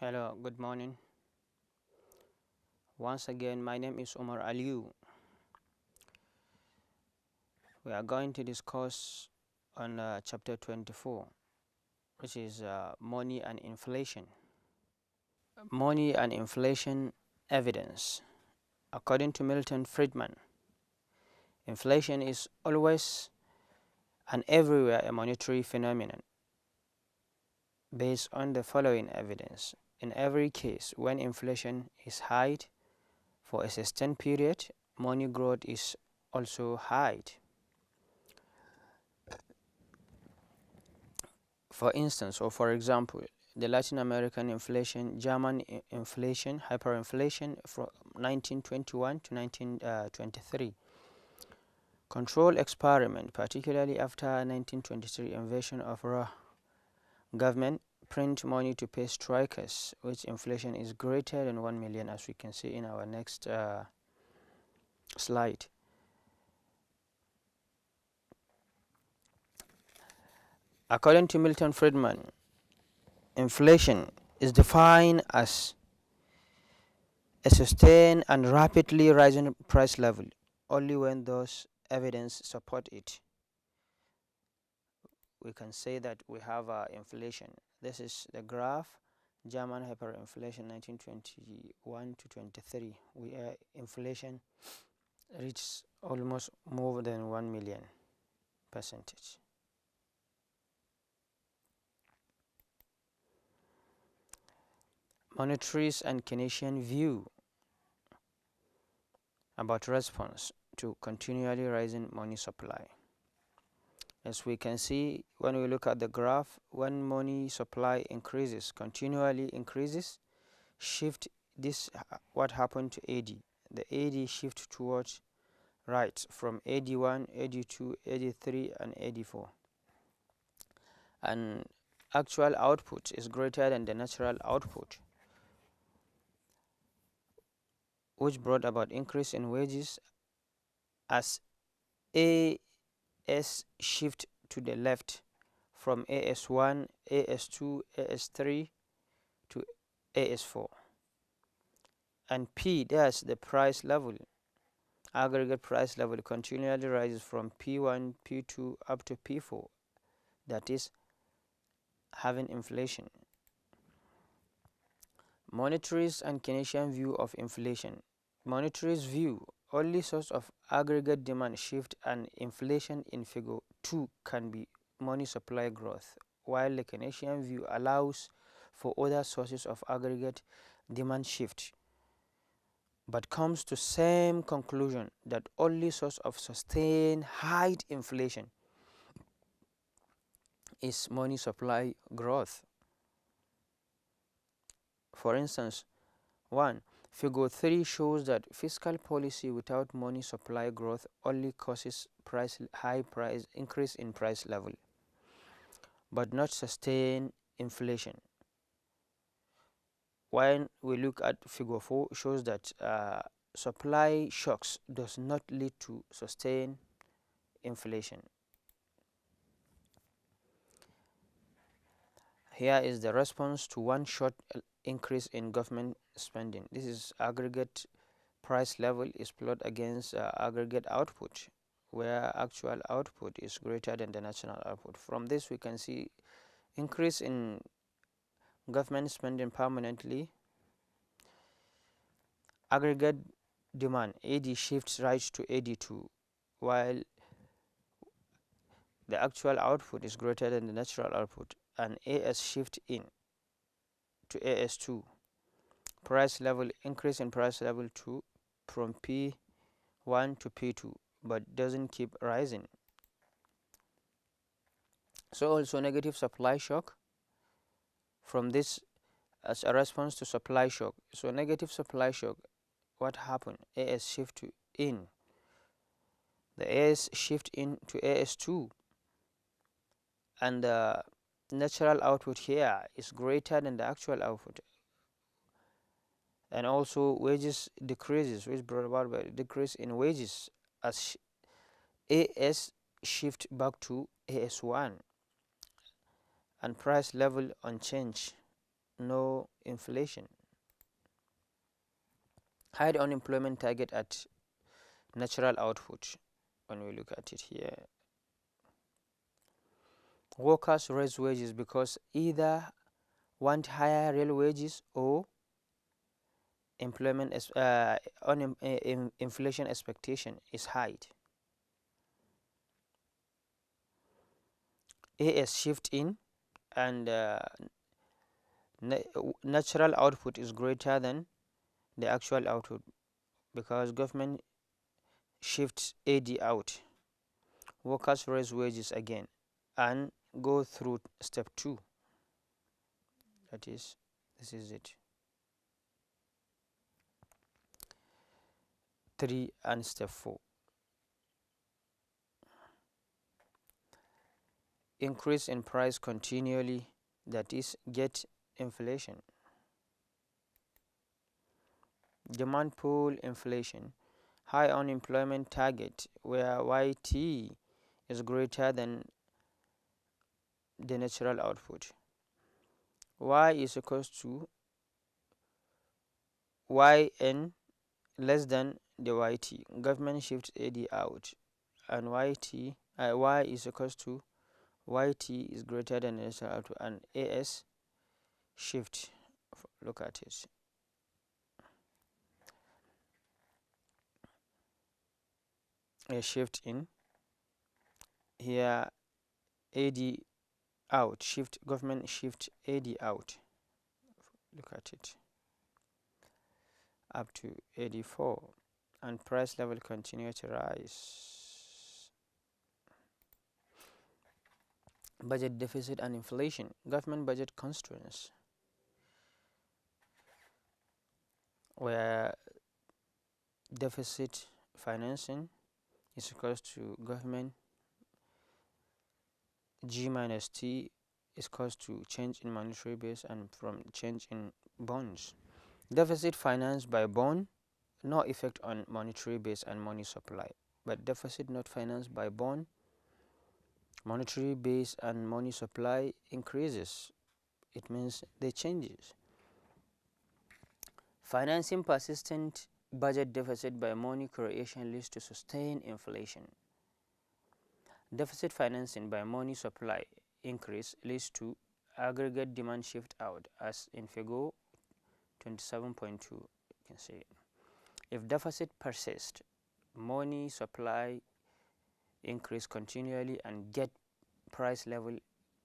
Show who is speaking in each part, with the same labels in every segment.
Speaker 1: Hello, good morning. Once again, my name is Omar Aliu. We are going to discuss on chapter 24, which is money and inflation. Money and inflation evidence. According to Milton Friedman, inflation is always and everywhere a monetary phenomenon based on the following evidence. In every case, when inflation is high for a sustained period, money growth is also high. For instance, or for example, the Latin American inflation, German inflation, hyperinflation from 1921 to 1923. Control experiment, particularly after 1923 invasion of raw government, print money to pay strikers, which inflation is greater than 1 million, as we can see in our next slide. According to Milton Friedman, inflation is defined as a sustained and rapidly rising price level only when those evidence support it. We can say that we have inflation. This is the graph, German hyperinflation 1921 to 23, where inflation reached almost more than 1 million percentage. Monetaries and Keynesian view about response to continually rising money supply. As we can see, when we look at the graph, when money supply increases, continually increases, shift this what happened to AD. The AD shift towards right from AD1, AD2, AD3 and AD4. And actual output is greater than the natural output, which brought about increase in wages as AS shift to the left from AS1, AS2, AS3 to AS4. And P, that's the price level, aggregate price level, continually rises from P1, P2 up to P4, that is having inflation. Monetaries and Keynesian view of inflation. Monetaries view only source of aggregate demand shift and inflation in figure 2 can be money supply growth, while the Keynesian view allows for other sources of aggregate demand shift, but comes to same conclusion that only source of sustained high inflation is money supply growth. For instance, 1. Figure 3 shows that fiscal policy without money supply growth only causes high price increase in price level, but not sustain inflation. When we look at figure 4, shows that supply shocks does not lead to sustain inflation. Here is the response to one short increase in government spending. This is aggregate price level is plotted against aggregate output, where actual output is greater than the national output. From this we can see increase in government spending permanently, aggregate demand AD shifts right to AD2, while the actual output is greater than the natural output, and AS shift in to AS2. Price level increase in price level 2 from P1 to P2, but doesn't keep rising. So also negative supply shock from this as a response to supply shock. So negative supply shock, what happened? AS shift to in. The AS shift in to AS2, and the natural output here is greater than the actual output, and also wages decreases, which brought about by decrease in wages as AS shift back to AS1, and price level unchanged, no inflation. High unemployment target at natural output. When we look at it here, workers raise wages because either want higher real wages or inflation expectation is high. AS shift in, and natural output is greater than the actual output because government shifts AD out. Workers raise wages again and go through step 2. That is, this is it. 3 and step 4. Increase in price continually, that is, get inflation. Demand pull inflation. High unemployment target where YT is greater than the natural output. Y is equals to YN less than the YT. Government shifts AD out, and Y is equals to YT is greater than the natural output, and AS shift. Look at it. A shift in here, AD out, shift, government shift AD out. Look at it up to 84, and price level continue to rise. Budget deficit and inflation. Government budget constraints where deficit financing is equals to government G minus T is equals to change in monetary base and from change in bonds. Deficit financed by bond, no effect on monetary base and money supply, but deficit not financed by bond, monetary base and money supply increases. It means they changes. Financing persistent budget deficit by money creation leads to sustained inflation. Deficit financing by money supply increase leads to aggregate demand shift out, as in figure 27.2 you can see. If deficit persists, money supply increase continually and get price level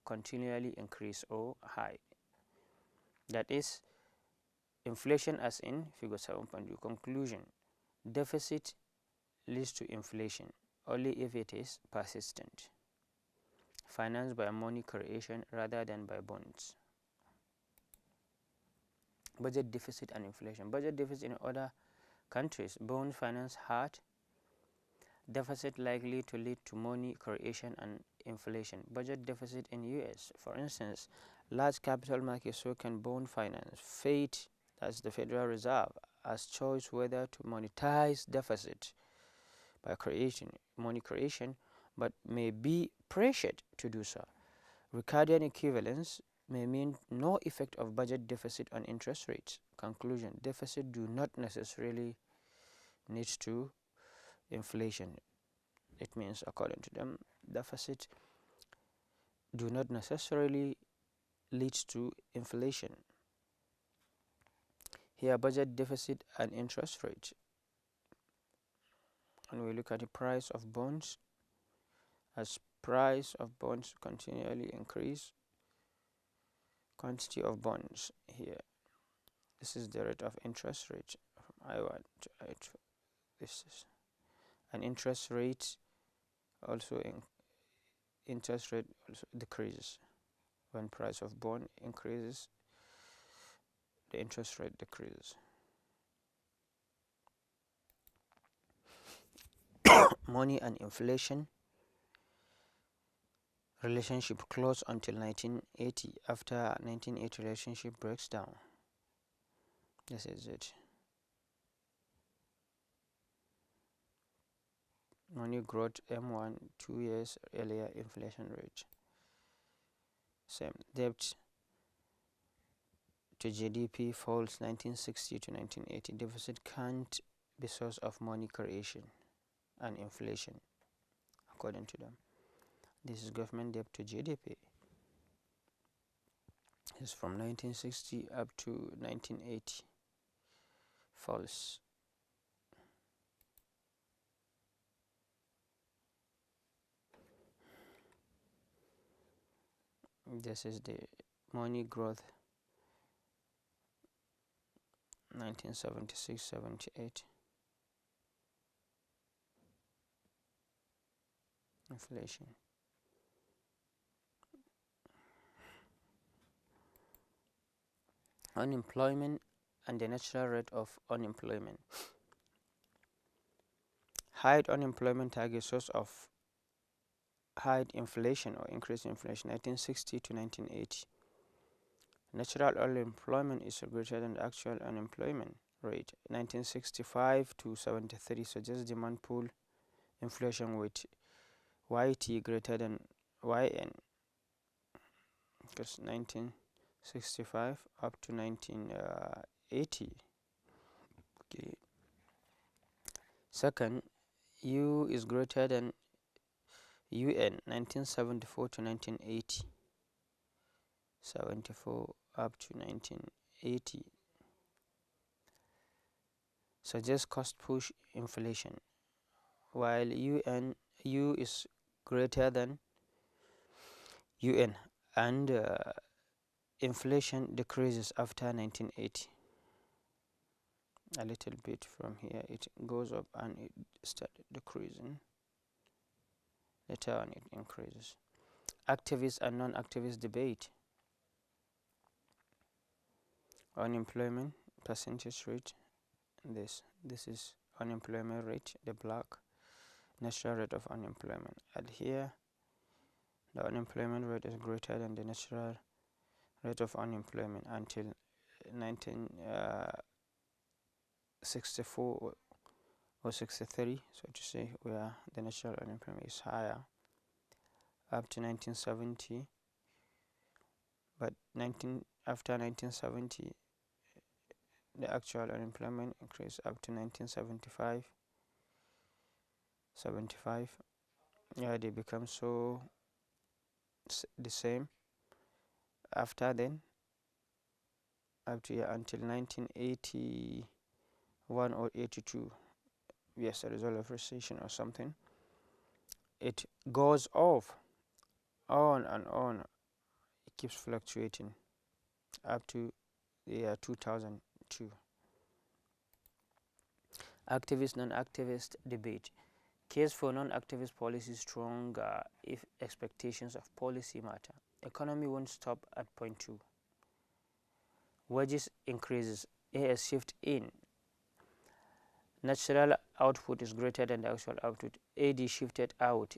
Speaker 1: continually increase or high. That is inflation as in figure 7.2. Conclusion: deficit leads to inflation only if it is persistent, financed by money creation rather than by bonds. Budget deficit and inflation. Budget deficit in other countries, bond finance hard, deficit likely to lead to money creation and inflation. Budget deficit in US, for instance, large capital markets so can bond finance. Fed, that's the Federal Reserve, has choice whether to monetize deficit by creating money creation, but may be pressured to do so. Ricardian equivalence may mean no effect of budget deficit on interest rates. Conclusion: deficit do not necessarily need to inflation. It means, according to them, deficit do not necessarily lead to inflation. Here, budget deficit and interest rate. And we look at the price of bonds. As price of bonds continually increase, quantity of bonds here, this is the rate of interest rate from I1 to I2. This is an interest rate also interest rate also decreases. When price of bond increases, the interest rate decreases. Money and inflation relationship close until 1980. After 1980, relationship breaks down. This is it. Money growth M1 2 years earlier, inflation rate same. Debt to GDP falls 1960 to 1980. Deficit can't be source of money creation and inflation, according to them. This is government debt to GDP. It's from 1960 up to 1980. False. This is the money growth 1976-78. Inflation. Unemployment and the natural rate of unemployment. High unemployment target source of high inflation or increased inflation 1960 to 1980. Natural unemployment is greater than the actual unemployment rate 1965 to 73. Suggests demand pull inflation with YT greater than YN, because 1965 up to 1980. Okay. Second, U is greater than UN 1974 to 1980. 74 up to 1980. Suggests cost push inflation, while U is greater than UN and inflation decreases after 1980. A little bit from here it goes up and it started decreasing. Later on it increases. Activist and non-activist debate. Unemployment percentage rate. This is unemployment rate, the black. Natural rate of unemployment. And here the unemployment rate is greater than the natural rate of unemployment until 1964 or 63, so to say, where the natural unemployment is higher, up to 1970. But after 1970 the actual unemployment increased up to 1975, 75. Yeah, they become so the same after then, up to until 1981 or 82. Yes, a result of recession or something. It goes off on and on. It keeps fluctuating up to the year 2002. Activist non-activist debate. Case for non-activist policy strong if expectations of policy matter. Economy won't stop at point 2. Wages increases. AS shift in. Natural output is greater than the actual output. AD shifted out.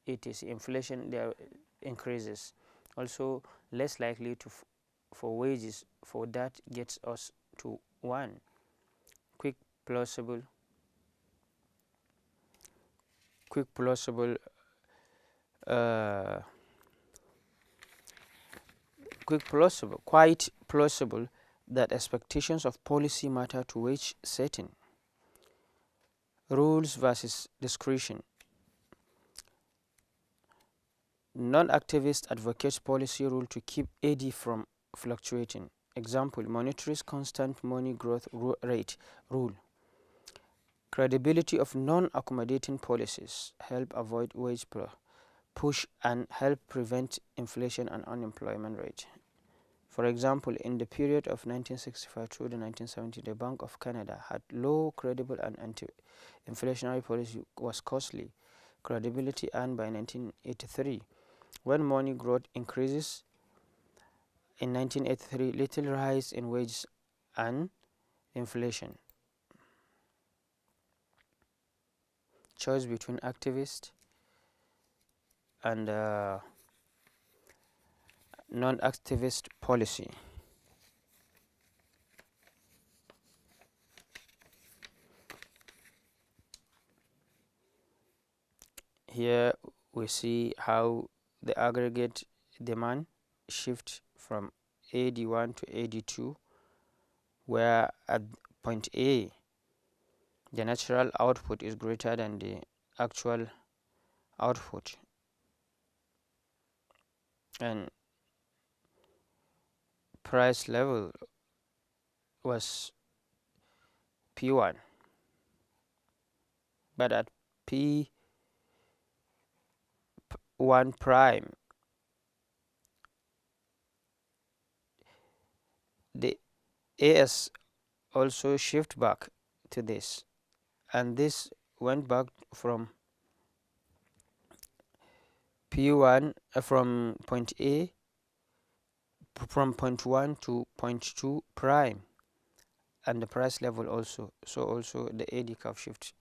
Speaker 1: It is inflation there increases. Also less likely to for wages. For that gets us to 1. Quick plausible. Quite plausible that expectations of policy matter to wage setting. Rules versus discretion. Non-activist advocates policy rule to keep AD from fluctuating. Example, monetary constant money growth rate rule. Credibility of non-accommodating policies help avoid wage push and help prevent inflation and unemployment rate. For example, in the period of 1965 through the 1970, the Bank of Canada had low, credible and anti-inflationary policy was costly. Credibility earned by 1983. When money growth increases in 1983, little rise in wages and inflation. Choice between activist and non-activist policy. Here we see how the aggregate demand shift from AD1 to AD2, where at point A the natural output is greater than the actual output, and price level was P1, but at P1 prime the AS also shift back to this, and this went back from P1 from point A, from point 1 to point 2 prime, and the price level also, so also the AD curve shifts